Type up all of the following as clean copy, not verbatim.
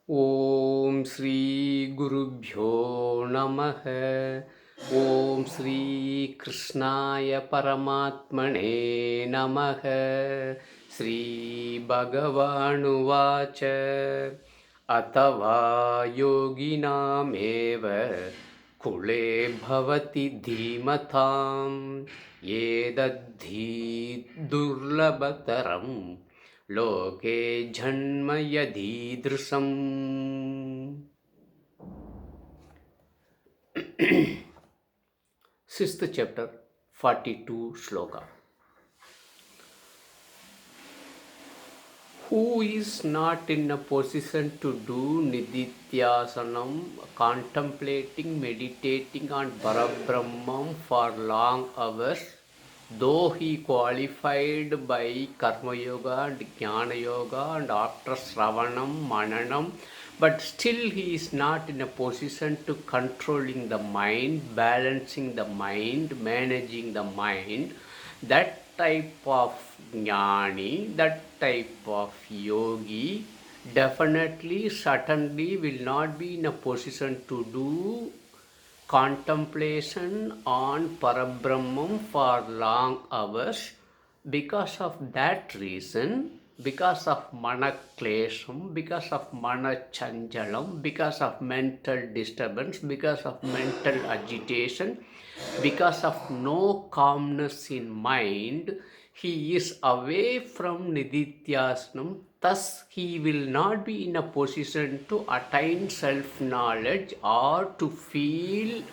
ओम श्री गुरुभ्यो नमः। ओम श्री कृष्णाय परमात्मने नमः। श्री भगवानुवाच अथवा योगिनामेव कुले भवति धीमताम् एतद्धि दुर्लभतरं लोके जन्म यदीदृशम्। Sixth chapter, 42 shloka. Who is not in a position to do nididhyasanam, contemplating, meditating on Parabrahmam for long hours, though he qualified by Karma Yoga and Jnana Yoga and after Sravanam, Mananam, but still he is not in a position to controlling the mind, balancing the mind, managing the mind, that type of jnani, that type of yogi definitely, certainly will not be in a position to do contemplation on Parabrahmam for long hours. Because of that reason, because of mana klesham, because of mana chanjalam, because of mental disturbance, because of mental agitation, because of no calmness in mind, he is away from nididhyasana. Thus, he will not be in a position to attain self-knowledge or to feel,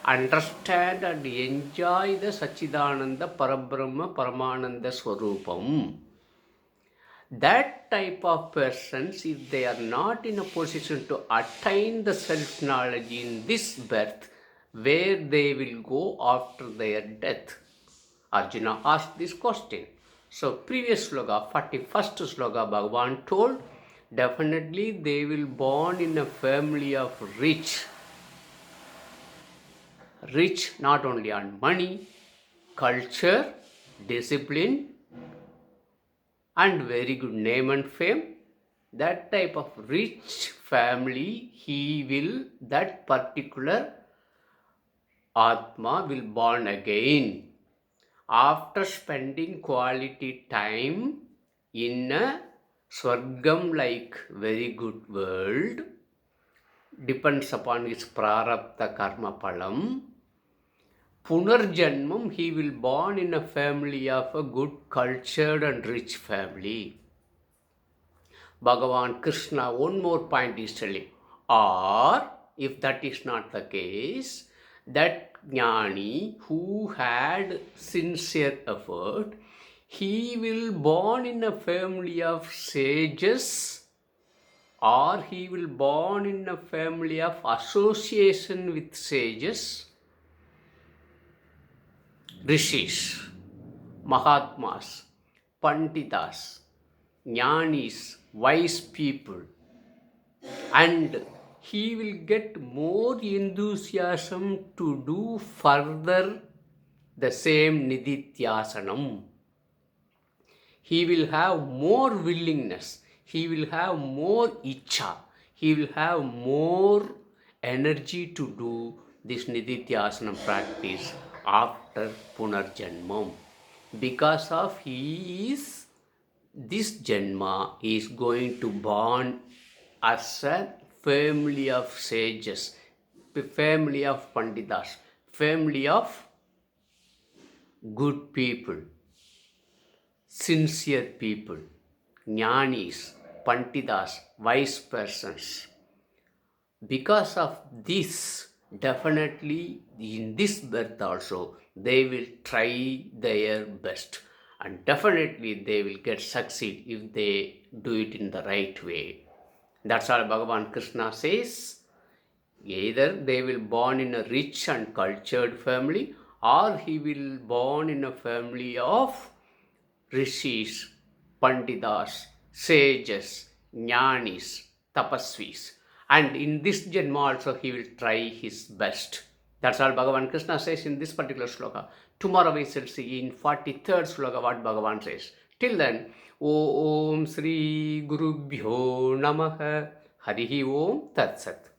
understand and enjoy the Sachidananda Parabrahma Paramananda Swarupam. That type of persons, if they are not in a position to attain the self-knowledge in this birth, where they will go after their death? Arjuna asked this question. So previous sloka, 41st sloka, Bhagavan told, definitely they will born in a family of rich not only on money, culture, discipline, and very good name and fame. That type of rich family, that particular Atma will born again after spending quality time in a Swargam like very good world, depends upon his prarabdha karma palam. Punarjanmam, he will born in a family of a good cultured and rich family. Bhagavan Krishna, one more point is telling. Or, if that is not the case, that jnani who had sincere effort, he will born in a family of sages, or he will born in a family of association with sages, rishis, Mahatmas, Panditas, Jnanis, wise people, and he will get more enthusiasm to do further the same Nididhyasanam. He will have more willingness, he will have more icha, he will have more energy to do this Nididhyasanam practice after Punarjanmam. Because of this Janma is going to born as a family of sages, family of Panditas, family of good people, sincere people, jnanis, Panditas, wise persons. Because of this, definitely in this birth also, they will try their best, and definitely they will get succeed if they do it in the right way. That's all Bhagavan Krishna says. Either they will born in a rich and cultured family, or he will born in a family of rishis, panditas, sages, jnanis, tapasvis. And in this Janma also he will try his best. That's all Bhagavan Krishna says in this particular sloka. Tomorrow we shall see in 43rd sloka what Bhagavan says. Till then, Om Sri Gurubhyo Namaha. Harihi Om Tat Sat.